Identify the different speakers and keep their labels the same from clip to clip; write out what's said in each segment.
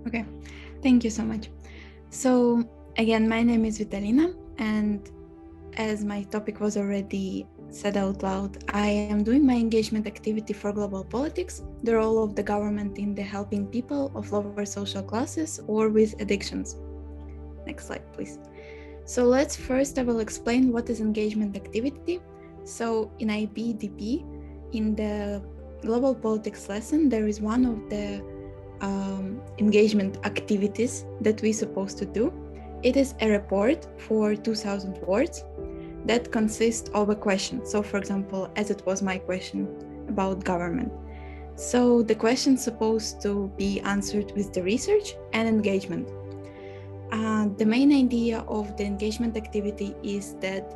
Speaker 1: Okay, thank you so much. So again, my name is Vitalina, and as my topic was already said out loud, I am doing my engagement activity for global politics, the role of the government in the helping people of lower social classes or with addictions. Next slide, please. So let's first, I will explain what is engagement activity. So in IBDP, in the global politics lesson, there is one of the engagement activities that we're supposed to do. It is a report for 2000 words that consists of a question. So for example, as it was my question about government. So the question is supposed to be answered with the research and engagement. The main idea of the engagement activity is that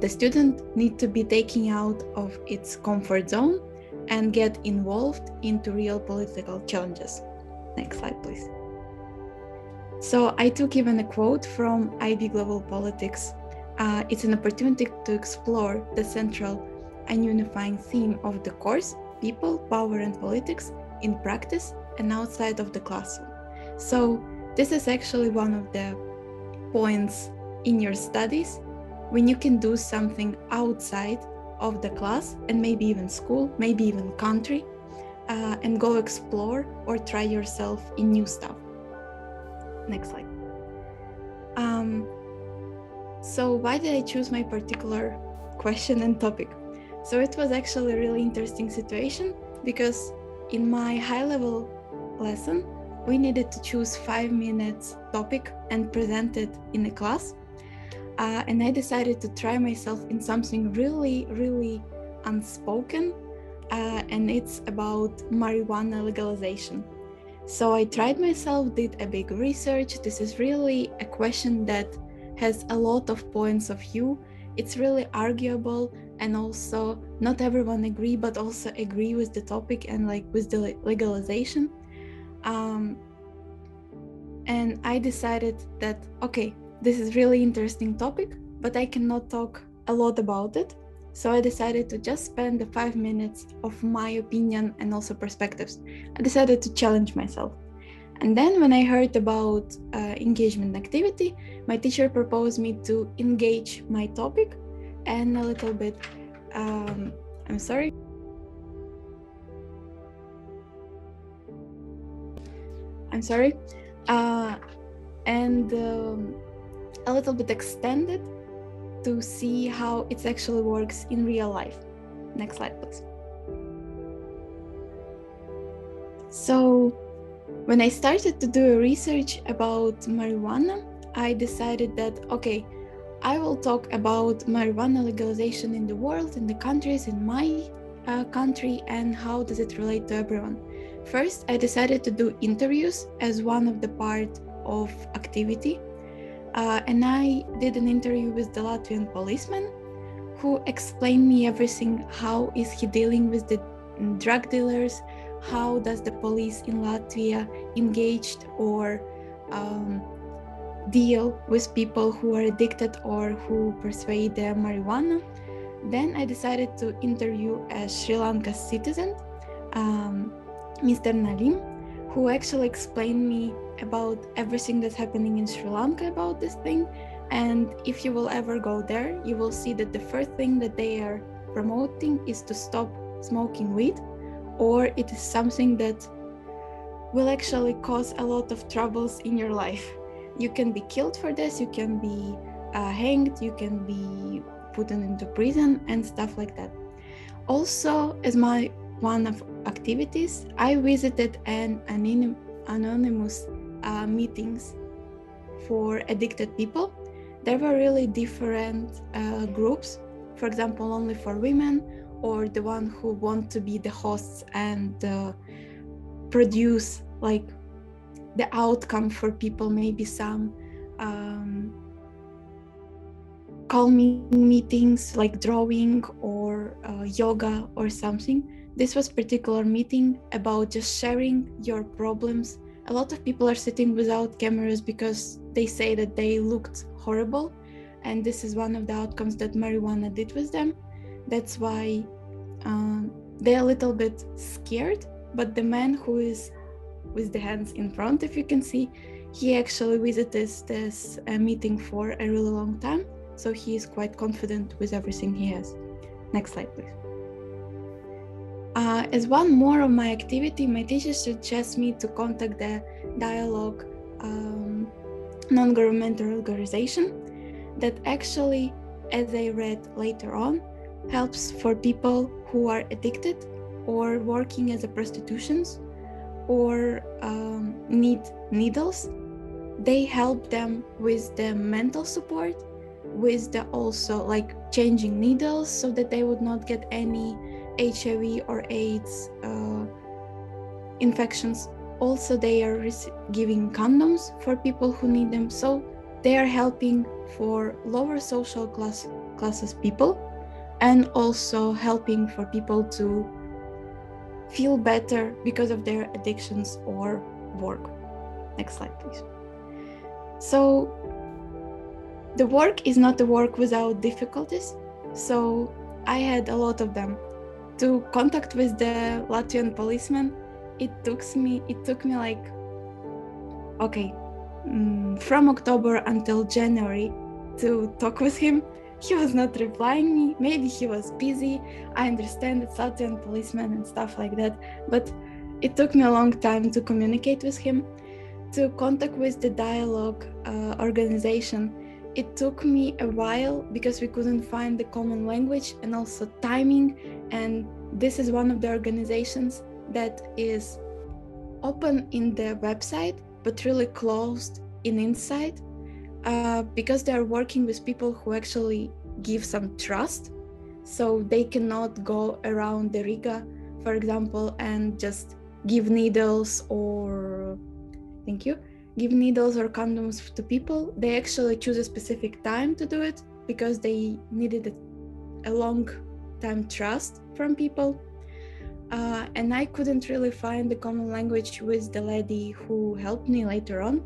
Speaker 1: the student need to be taken out of its comfort zone and get involved into real political challenges. Next slide, please. So I took even a quote from IB Global Politics. It's an opportunity to explore the central and unifying theme of the course, people, power and politics, in practice and outside of the classroom. So this is actually one of the points in your studies when you can do something outside of the class and maybe even school, maybe even country, and go explore or try yourself in new stuff. Next slide. So why did I choose my particular question and topic? So it was actually a really interesting situation because in my high-level lesson, we needed to choose 5 minutes topic and present it in a class. And I decided to try myself in something really, really unspoken, and it's about marijuana legalization. So I tried myself, did a big research. This is really a question that has a lot of points of view. It's really arguable, and also not everyone agree, but also agree with the topic and like with the legalization. And I decided that, okay, this is really interesting topic, but I cannot talk a lot about it. So I decided to just spend the 5 minutes of my opinion and also perspectives. I decided to challenge myself. And then when I heard about engagement activity, my teacher proposed me to engage my topic and a little bit, I'm sorry. And a little bit extended to see how it actually works in real life. Next slide, please. So when I started to do a research about marijuana, I decided that, okay, I will talk about marijuana legalization in the world, in the countries, in my country, and how does it relate to everyone. First, I decided to do interviews as one of the part of activity. And I did an interview with the Latvian policeman who explained me everything. How is he dealing with the drug dealers? How does the police in Latvia engaged or deal with people who are addicted or who persuade their marijuana? Then I decided to interview a Sri Lanka citizen, Mr. Nalim, who actually explained me about everything that's happening in Sri Lanka about this thing. And if you will ever go there, you will see that the first thing that they are promoting is to stop smoking weed, or it is something that will actually cause a lot of troubles in your life. You can be killed for this, you can be hanged, you can be put into prison and stuff like that. Also, as my one of activities, I visited an anonymous meetings for addicted people. There were really different groups, for example, only for women, or the one who want to be the hosts and produce like the outcome for people, maybe some calming meetings like drawing or yoga or something. This was particular meeting about just sharing your problems. A lot of people are sitting without cameras because they say that they looked horrible, and this is one of the outcomes that marijuana did with them. That's why they're a little bit scared. But the man who is with the hands in front, if you can see. He actually visited this meeting for a really long time, so he is quite confident with everything he has. Next slide, please. As one more of my activity, my teacher suggests me to contact the Dialogue non-governmental organization that actually, as I read later on, helps for people who are addicted or working as a prostitutions or need needles. They help them with the mental support, with the also like changing needles so that they would not get any HIV or AIDS infections. Also, they are giving condoms for people who need them. So they are helping for lower social classes people, and also helping for people to feel better because of their addictions or work. Next slide, please. So the work is not a work without difficulties. So I had a lot of them. To contact with the Latvian policeman, it took me like, okay, from October until January to talk with him. He was not replying me. Maybe he was busy. I understand it's Latvian policeman and stuff like that, but it took me a long time to communicate with him. To contact with the Dialogue organization, it took me a while because we couldn't find the common language and also timing. And this is one of the organizations that is open in the website, but really closed inside, because they are working with people who actually give some trust. So they cannot go around the Riga, for example, and just give needles or give needles or condoms to people. They actually choose a specific time to do it because they needed a long time trust from people. And I couldn't really find the common language with the lady who helped me later on.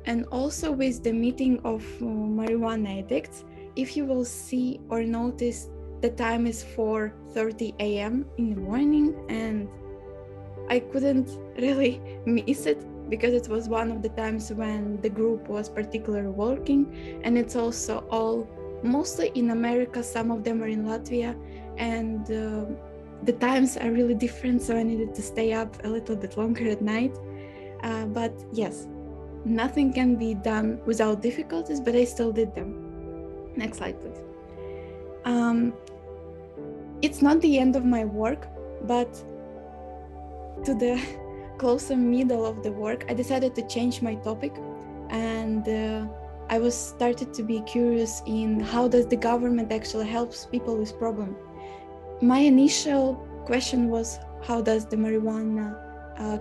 Speaker 1: And also with the meeting of marijuana addicts, if you will see or notice, the time is 4:30 a.m. in the morning, and I couldn't really miss it because it was one of the times when the group was particularly working, and it's also all mostly in America. Some of them are in Latvia, and the times are really different, so I needed to stay up a little bit longer at night. But yes, nothing can be done without difficulties, but I still did them. Next slide, please. It's not the end of my work, but to the closer middle of the work, I decided to change my topic, and I was started to be curious in how does the government actually helps people with problem. My initial question was how does the marijuana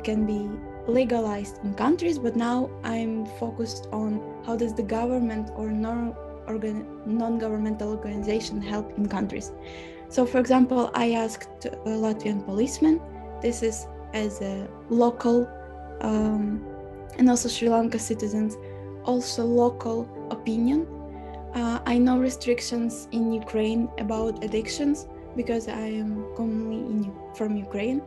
Speaker 1: can be legalized in countries, but now I'm focused on how does the government or non-governmental organization help in countries. So for example, I asked a Latvian policeman, this is as a local and also Sri Lanka citizens, also local opinion. I know restrictions in Ukraine about addictions because I am commonly from Ukraine,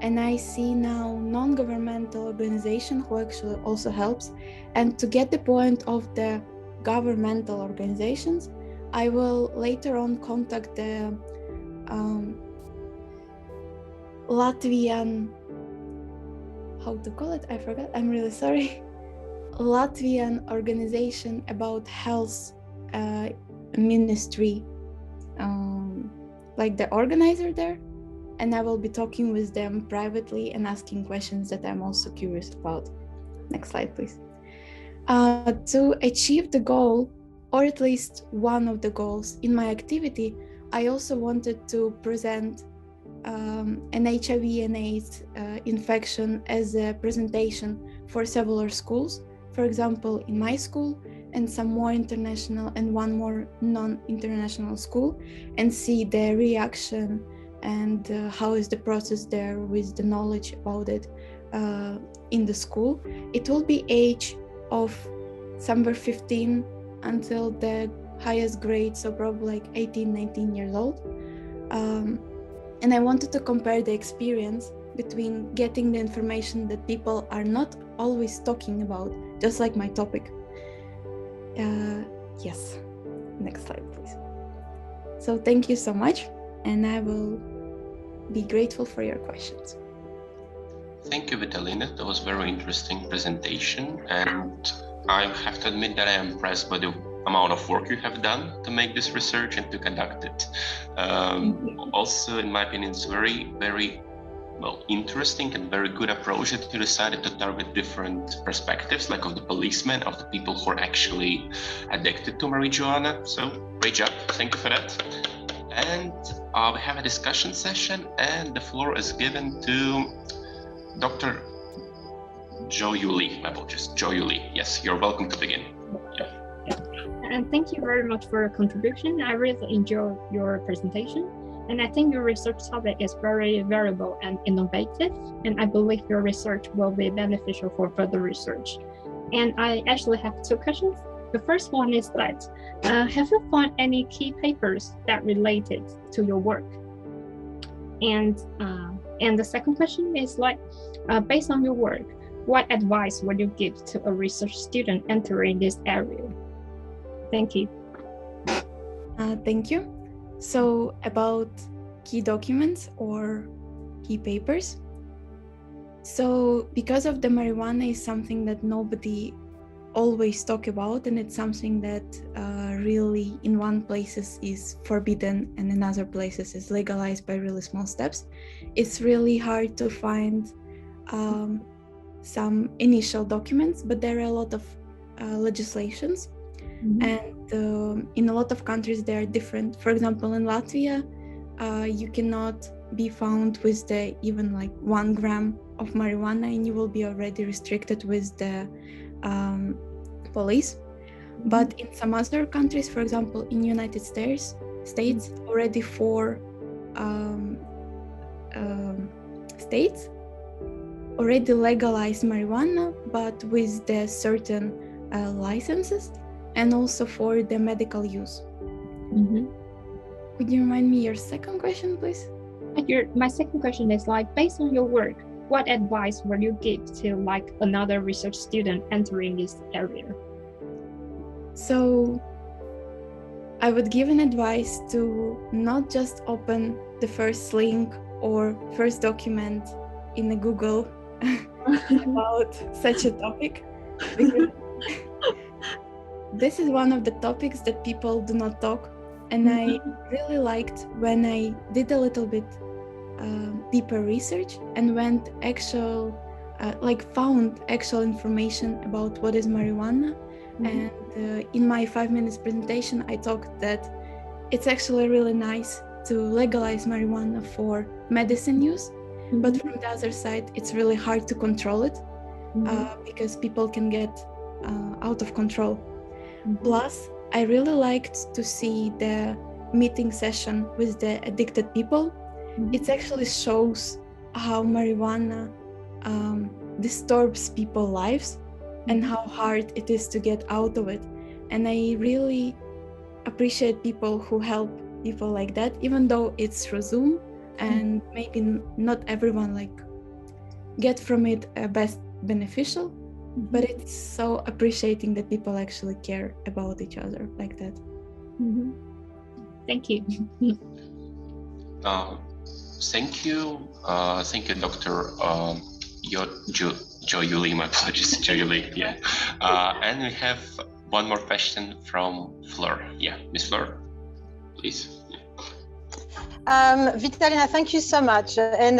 Speaker 1: and I see now non-governmental organization who actually also helps. And to get the point of the governmental organizations, I will later on contact the Latvian, how to call it? I forgot. I'm really sorry. Latvian organization about health ministry, like the organizer there. And I will be talking with them privately and asking questions that I'm also curious about. Next slide, please. To achieve the goal, or at least one of the goals in my activity, I also wanted to present an HIV and AIDS infection as a presentation for several schools. For example, in my school and some more international and one more non-international school, and see their reaction and how is the process there with the knowledge about it in the school. It will be age of somewhere 15 until the highest grade, so probably like 18, 19 years old. And I wanted to compare the experience between getting the information that people are not always talking about, just like my topic. Yes, next slide, please. So thank you so much, and I will be grateful for your questions.
Speaker 2: Thank you, Vitalina. That was a very interesting presentation, and I have to admit that I am impressed by the amount of work you have done to make this research and to conduct it. Also, in my opinion, it's very, very interesting and very good approach that you decided to target different perspectives, like of the policemen, of the people who are actually addicted to marijuana. So great job, thank you for that. And we have a discussion session, and the floor is given to Dr. Jo Yuli. My apologies, Jo Yuli. Yes, you're welcome to begin. Yeah.
Speaker 3: And thank you very much for your contribution. I really enjoyed your presentation. And I think your research topic is very valuable and innovative. And I believe your research will be beneficial for further research. And I actually have two questions. The first one is that, have you found any key papers that related to your work? And the second question is like, based on your work, what advice would you give to a research student entering this area? Thank you.
Speaker 1: Thank you. So about key documents or key papers. So because of the marijuana is something that nobody always talk about, and it's something that really in one places is forbidden and in other places is legalized by really small steps, it's really hard to find some initial documents, but there are a lot of legislations. Mm-hmm. And in a lot of countries they are different. For example, in Latvia, you cannot be found with the even like 1 gram of marijuana, and you will be already restricted with the police. Mm-hmm. But in some other countries, for example, in United States, already 4 states already legalized marijuana, but with the certain licenses, and also for the medical use. Mm-hmm. Could you remind me your second question, please?
Speaker 3: My second question is like, based on your work, what advice would you give to like another research student entering this area?
Speaker 1: So I would give an advice to not just open the first link or first document in a Google about such a topic, because this is one of the topics that people do not talk, and I really liked when I did a little bit deeper research and went found actual information about what is marijuana. And in my 5 minutes presentation I talked that it's actually really nice to legalize marijuana for medicine use, but from the other side it's really hard to control it because people can get out of control. Plus, I really liked to see the meeting session with the addicted people. It actually shows how marijuana disturbs people's lives and how hard it is to get out of it. And I really appreciate people who help people like that, even though it's through Zoom and maybe not everyone get from it best beneficial. But it's so appreciating that people actually care about each other like that.
Speaker 3: Thank you.
Speaker 2: Thank you, Dr. Jo Yuli. My apologies, Jo Yuli. Yeah. And we have one more question from Fleur. Yeah, Miss Fleur, please.
Speaker 4: Vitalina, thank you so much. And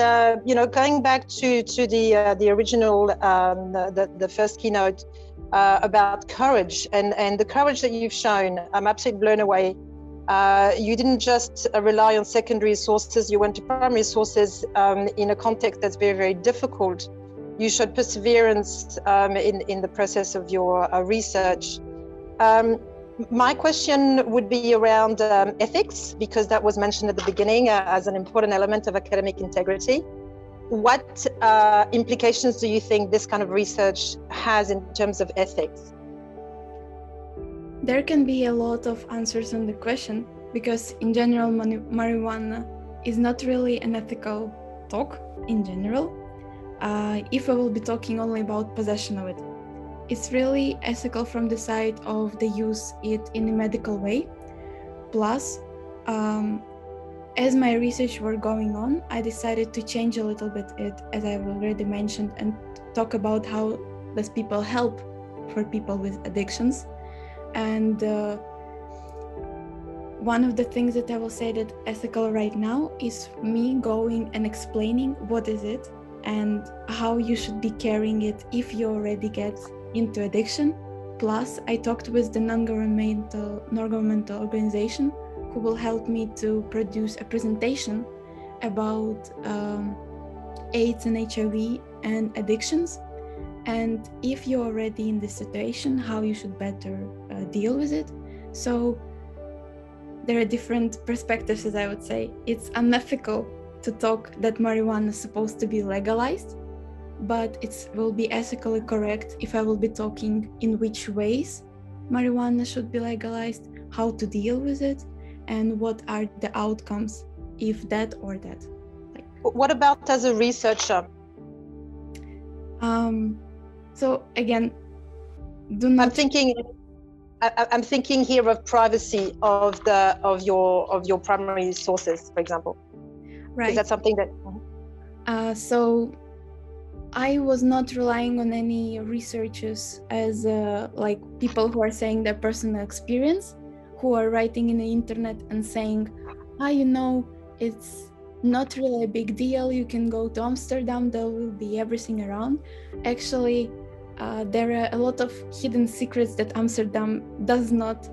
Speaker 4: going back to the original, the first keynote about courage and the courage that you've shown, I'm absolutely blown away. You didn't just rely on secondary sources; you went to primary sources in a context that's very, very difficult. You showed perseverance in the process of your research. My question would be around ethics, because that was mentioned at the beginning as an important element of academic integrity. What implications do you think this kind of research has in terms of ethics?
Speaker 1: There can be a lot of answers on the question, because in general, marijuana is not really an ethical talk in general, if I will be talking only about possession of it. It's really ethical from the side of the use it in a medical way. Plus, as my research were going on, I decided to change a little bit it, as I've already mentioned, and talk about how does people help for people with addictions. And one of the things that I will say that ethical right now is me going and explaining what is it and how you should be carrying it if you already get into addiction. Plus, I talked with the non-governmental organization who will help me to produce a presentation about AIDS and HIV and addictions. And if you're already in this situation, how you should better deal with it. So there are different perspectives, as I would say. It's unethical to talk that marijuana is supposed to be legalized, but it will be ethically correct if I will be talking in which ways marijuana should be legalized, how to deal with it, and what are the outcomes if that or that.
Speaker 4: What about as a researcher?
Speaker 1: So again, do not.
Speaker 4: I'm thinking here of privacy of your primary sources, for example.
Speaker 1: Right.
Speaker 4: Is that something that?
Speaker 1: So I was not relying on any researchers as like people who are saying their personal experience, who are writing in the internet and saying, it's not really a big deal. You can go to Amsterdam, there will be everything around. Actually, there are a lot of hidden secrets that Amsterdam does not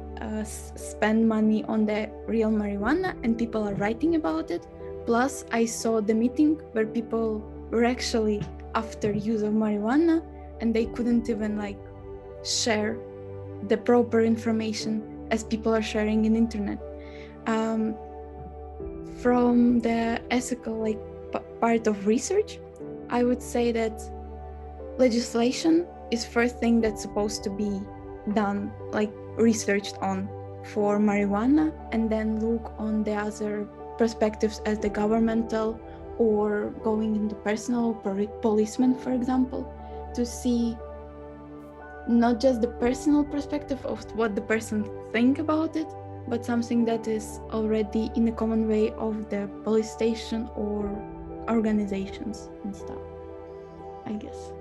Speaker 1: spend money on the real marijuana, and people are writing about it. Plus, I saw the meeting where people were actually after use of marijuana, and they couldn't even share the proper information as people are sharing in internet. From the ethical part of research, I would say that legislation is first thing that's supposed to be done, researched on for marijuana, and then look on the other perspectives as the governmental or going into personal policeman, for example, to see not just the personal perspective of what the person think about it, but something that is already in a common way of the police station or organizations and stuff, I guess.